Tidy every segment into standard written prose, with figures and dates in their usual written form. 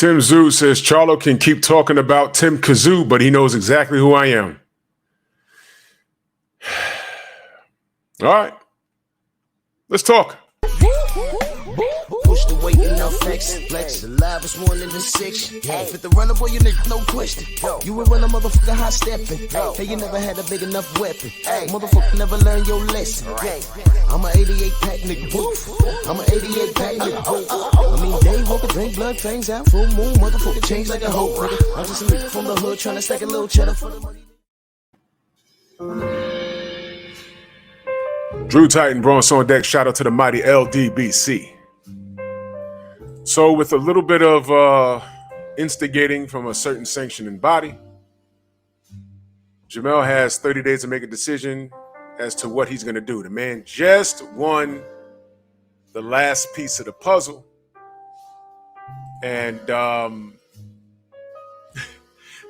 Tszyu says Charlo can keep talking about Tim Kazoo, but he knows exactly who I am. All right. Let's talk. Push the weight and now flex. Flex. The live is more than the six. Fit the runner, boy, you nigga, no question. You will run a motherfucker high stepping. Hey, you never had a big enough weapon. Motherfucker never learned your lesson. I'm an 88 pack nigga. Woof. I'm an 88 pack nigga. I mean, day walker, drink blood, fangs out. Full moon, motherfucker, change like a hoe. I'm just a nigga from the hood trying to stack a little cheddar for the money. Drew Titan, Bronx on deck. Shout out to the mighty LDBC. So with a little bit of instigating from a certain sanctioning body, Jermell has 30 days to make a decision as to what he's going to do. The man just won the last piece of the puzzle. And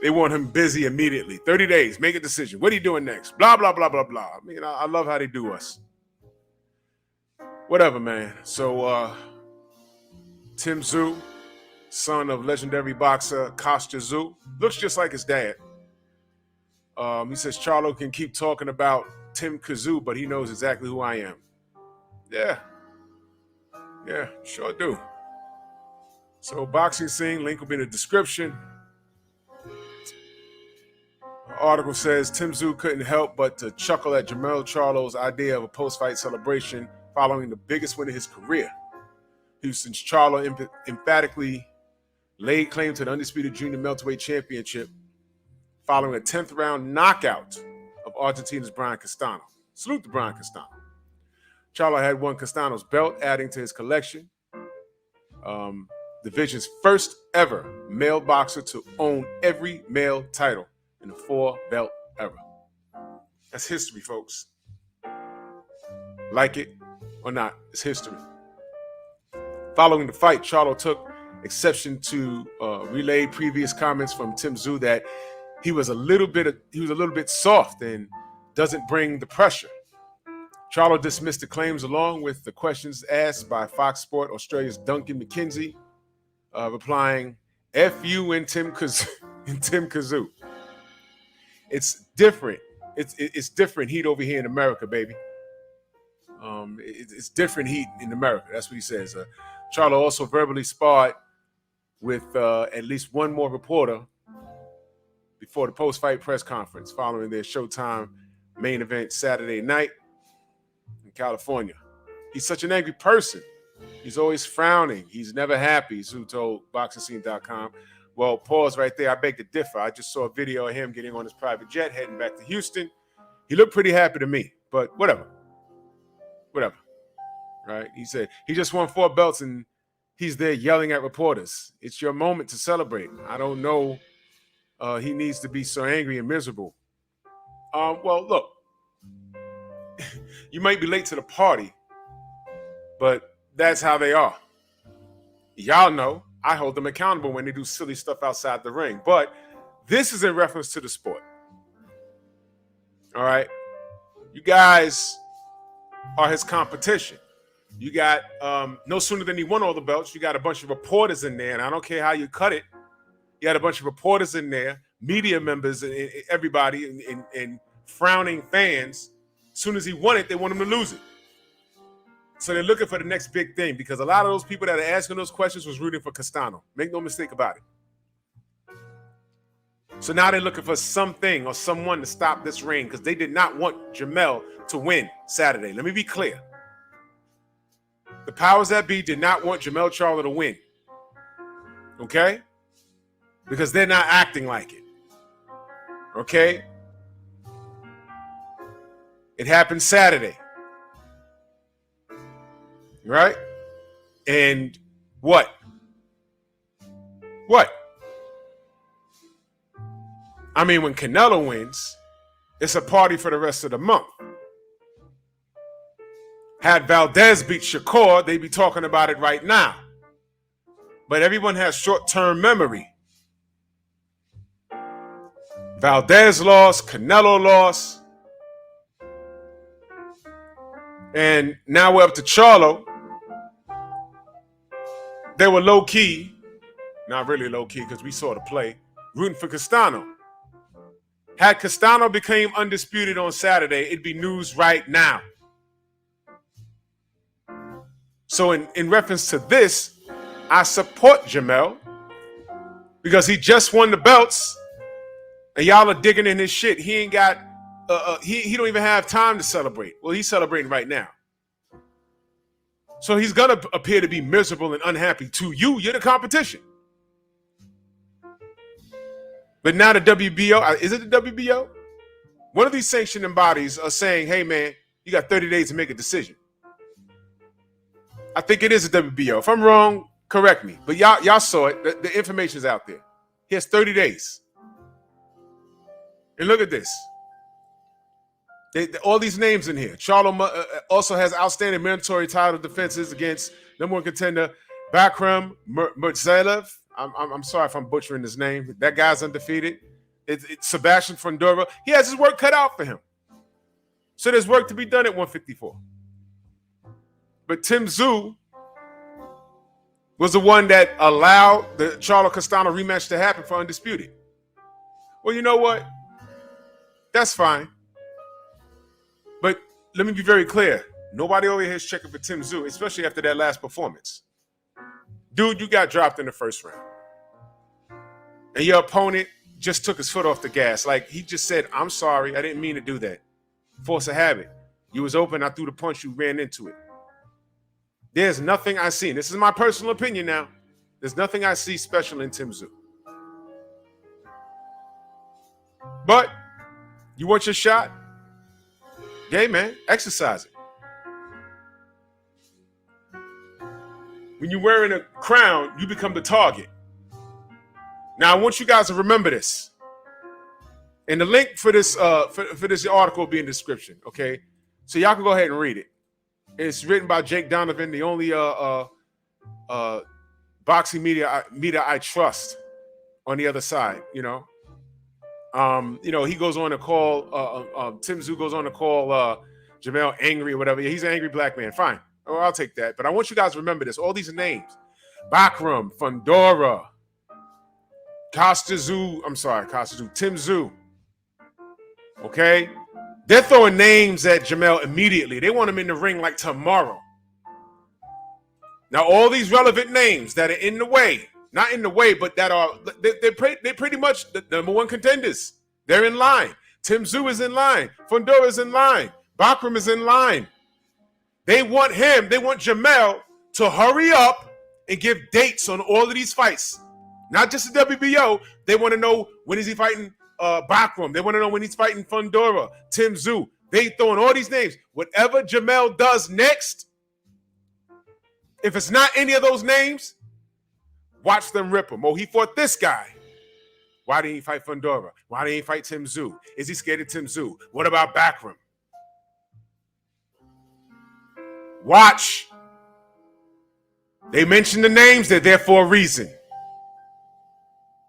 they want him busy immediately. 30 days, make a decision. What are you doing next? Blah, blah, blah, blah, blah. I mean, I love how they do us. Whatever, man. So, Tszyu, son of legendary boxer Kazoo, looks just like his dad. He says Charlo can keep talking about Tim Kazoo, but he knows exactly who I am. Yeah, sure do. So boxing scene, link will be in the description. The article says Tszyu couldn't help but to chuckle at Jermell Charlo's idea of a post-fight celebration following the biggest win of his career. Houston's Charlo emphatically laid claim to the undisputed junior welterweight championship following a 10th round knockout of Argentina's Brian Castano. Salute to Brian Castano. Charlo had won Castano's belt, adding to his collection. Division's first ever male boxer to own every male title in the 4-belt era. That's history, folks. Like it or not, it's history. Following the fight, Charlo took exception to relayed previous comments from Tszyu that he was a little bit soft and doesn't bring the pressure. Charlo dismissed the claims along with the questions asked by Fox Sport Australia's Duncan McKenzie, replying, "F you and Tim Kazoo. It's different. It's different heat over here in America, baby. It's different heat in America." That's what he says. Charlo also verbally sparred with at least one more reporter before the post-fight press conference following their Showtime main event Saturday night in California. He's such an angry person. He's always frowning. He's never happy, Tszyu told BoxingScene.com. Well, pause right there. I beg to differ. I just saw a video of him getting on his private jet, heading back to Houston. He looked pretty happy to me, but whatever. Right? He said he just won 4 belts and he's there yelling at reporters. It's your moment to celebrate. I don't know. He needs to be so angry and miserable. Well, look, you might be late to the party, but that's how they are. Y'all know I hold them accountable when they do silly stuff outside the ring. But this is in reference to the sport. All right? You guys are his competition. You got, no sooner than he won all the belts, you got a bunch of reporters in there, and I don't care how you cut it. You had a bunch of reporters in there, media members, and everybody, and frowning fans. As soon as he won it, they want him to lose it. So they're looking for the next big thing because a lot of those people that are asking those questions was rooting for Castano. Make no mistake about it. So now they're looking for something or someone to stop this reign because they did not want Jermell to win Saturday. Let me be clear. The powers that be did not want Jermell Charlo to win. Okay? Because they're not acting like it. Okay? It happened Saturday. Right? And what? I mean, when Canelo wins, it's a party for the rest of the month. Had Valdez beat Shakur, they'd be talking about it right now. But everyone has short-term memory. Valdez lost, Canelo lost. And now we're up to Charlo. They were low-key Not really low key because we saw the play. Rooting for Castano. Had Castano became undisputed on Saturday, it'd be news right now. So in reference to this, I support Jermell because he just won the belts and y'all are digging in his shit. He ain't got, he don't even have time to celebrate. Well, he's celebrating right now. So he's going to appear to be miserable and unhappy to you. You're the competition. But now the WBO, is it the WBO? One of these sanctioning bodies are saying, hey, man, you got 30 days to make a decision. I think it is a WBO. If I'm wrong, correct me. But y'all saw it. The information's out there. He has 30 days. And look at this. All these names in here. Charlo also has outstanding mandatory title defenses against number one contender Bakram Murtzaev. I'm sorry if I'm butchering his name. That guy's undefeated. It's Sebastian Fundora. He has his work cut out for him. So there's work to be done at 154. But Tszyu was the one that allowed the Charlo Castano rematch to happen for undisputed. Well, you know what? That's fine. But let me be very clear. Nobody over here is checking for Tszyu, especially after that last performance. Dude, you got dropped in the first round. And your opponent just took his foot off the gas. Like, he just said, I'm sorry. I didn't mean to do that. Force of habit. You was open. I threw the punch. You ran into it. There's nothing I see. This is my personal opinion now. There's nothing I see special in Tszyu. But you want your shot? Hey, man, exercise it. When you're wearing a crown, you become the target. Now, I want you guys to remember this. And the link for this for this article will be in the description, okay? So y'all can go ahead and read it. It's written by Jake Donovan, the only boxing media I trust on the other side, you know. He goes on to call Tszyu goes on to call Jermell angry or whatever. Yeah, he's an angry black man. Fine. Oh, I'll take that. But I want you guys to remember this. All these names. Bakram, Fundora, Tszyu. Tszyu. Okay? They're throwing names at Jermell immediately. They want him in the ring like tomorrow. Now, all these relevant names that are in the way, not in the way, but that are, they're pretty much the number one contenders. They're in line. Tszyu is in line. Fundora is in line. Bakram is in line. They want him, they want Jermell to hurry up and give dates on all of these fights. Not just the WBO. They want to know when is he fighting Bakram. They want to know when he's fighting Fundora, Tszyu. They throwing all these names. Whatever Jermell does next, if it's not any of those names, watch them rip him. Oh, he fought this guy. Why didn't he fight Fundora? Why didn't he fight Tszyu? Is he scared of Tszyu? What about Bakram? Watch. They mention the names. They're there for a reason.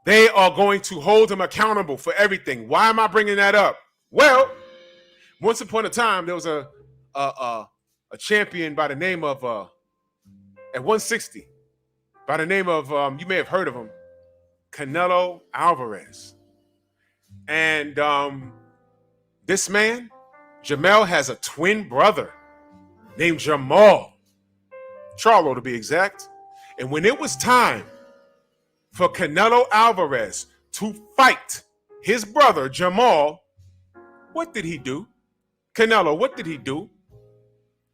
They are going to hold him accountable for everything. Why am I bringing that up? Well, once upon a time, there was a champion by the name of, at 160, by the name of, you may have heard of him, Canelo Alvarez. And this man, Jermell, has a twin brother named Jermell Charlo, to be exact. And when it was time for Canelo Alvarez to fight his brother, Jermell, what did he do? Canelo, what did he do?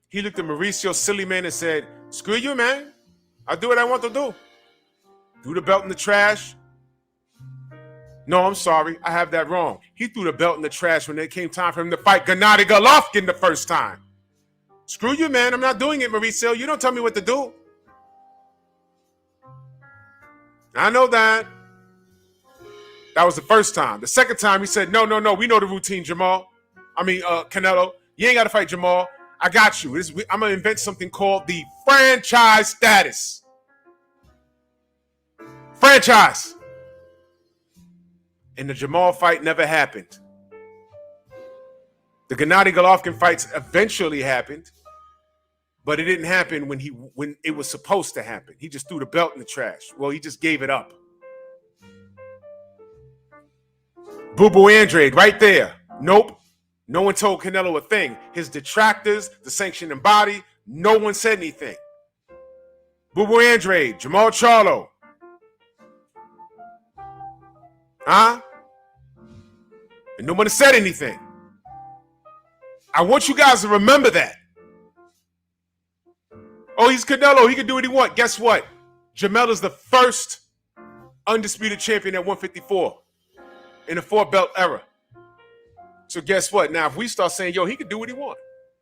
He looked at Mauricio Silly Man and said, screw you, man. I'll do what I want to do. Threw the belt in the trash. No, I'm sorry. I have that wrong. He threw the belt in the trash when it came time for him to fight Gennady Golovkin the first time. Screw you, man. I'm not doing it, Mauricio. You don't tell me what to do. I know that. That was the first time. The second time, he said, no. We know the routine, Canelo. You ain't got to fight Jermell. I got you. I'm going to invent something called the franchise status. Franchise. And the Jermell fight never happened. The Gennady Golovkin fights eventually happened. But it didn't happen when it was supposed to happen. He just threw the belt in the trash. Well, he just gave it up. Boo Boo Andrade right there. Nope. No one told Canelo a thing. His detractors, the sanctioning body, no one said anything. Boo Boo Andrade, Jermell Charlo. Huh? And no one said anything. I want you guys to remember that. Oh, he's Canelo. He can do what he wants. Guess what? Jermell is the first undisputed champion at 154 in the 4-belt era. So guess what? Now, if we start saying, yo, he can do what he wants.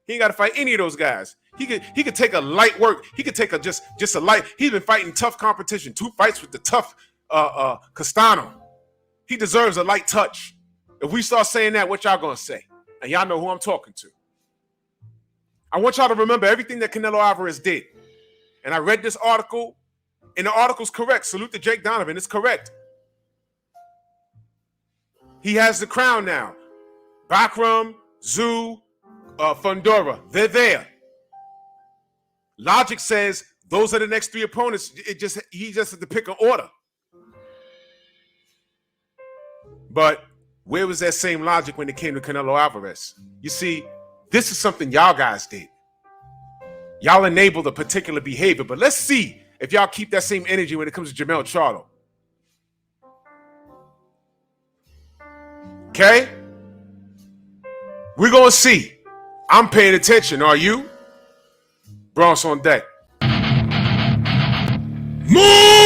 He ain't got to fight any of those guys. He could take a light work. He could take a just a light. He's been fighting tough competition. 2 fights with the tough Castano. He deserves a light touch. If we start saying that, what y'all gonna say? And y'all know who I'm talking to. I want y'all to remember everything that Canelo Alvarez did. And I read this article, and the article's correct. Salute to Jake Donovan. It's correct. He has the crown now. Bakram, Tszyu, Fundora, they're there. Logic says those are the next 3 opponents. He just had to pick an order. But where was that same logic when it came to Canelo Alvarez? You see, this is something y'all guys did. Y'all enabled a particular behavior, but let's see if y'all keep that same energy when it comes to Jermell Charlo. Okay? We're going to see. I'm paying attention. Are you? Bronx on deck. Move!